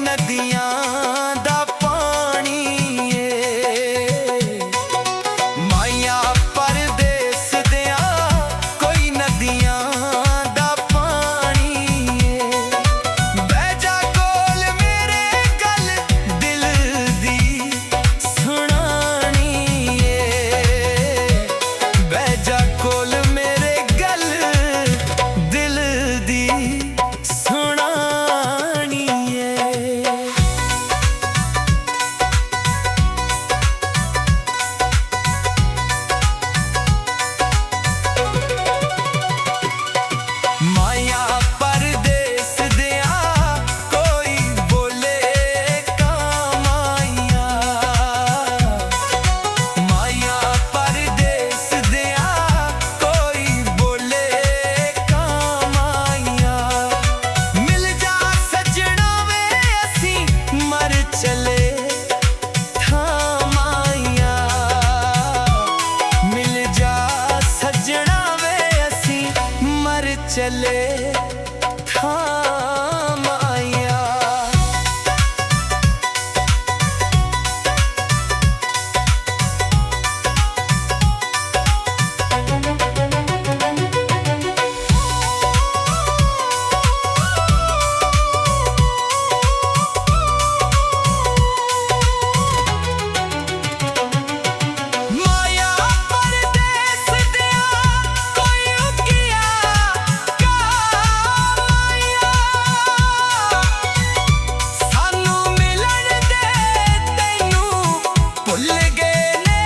नदियां दा पानी माइया परदेस दिया कोई नदियां दा पानी बह जा कोल मेरे गल दिल दी सुनानी बह जा कोल मेरे गल दिल दी सुनानी माया परदेस दिया कोई बोले कामाइया माया परदेस दिया कोई बोले कामाइया मिल जा सजना वे असी मर चले थामाइया मिल जा सजना वे असी मर चले थामाइया माया परदेस दिया कोई उकिया कामाइया सानू मिलन दे तैनू भुल गए ने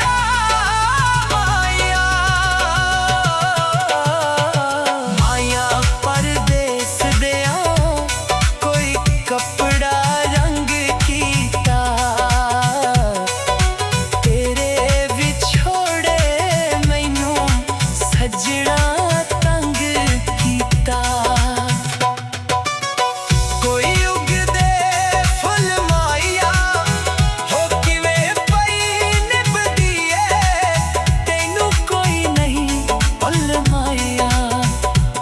रामाइया माया परदेस दिया कोई कपड़ा रंग कीता तेरे विछोड़े मैनू सजना तंग कीता कोई उगदे फुल माइया हो किवें पई निभदी तैनू कोई नहीं भुल माइया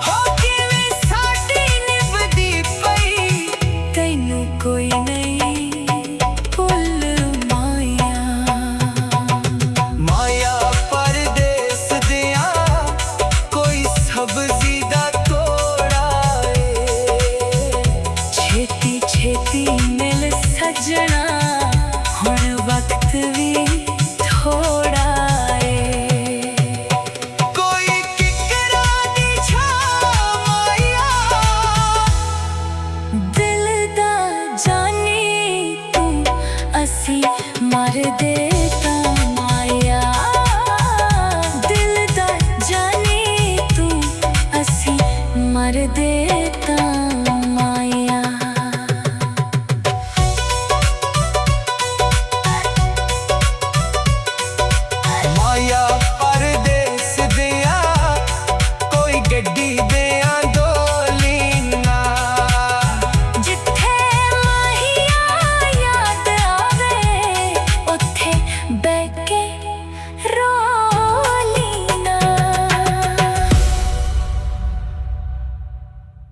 हो किवें साडी निभदी पई तैनू कोई नहीं भुल माइया माया परदेस दिया कोई सब्जी दा तोड़ा छेती छेती मिल सजना हुण वक्त भी थोड़ा कोई किकरा दी छां माइया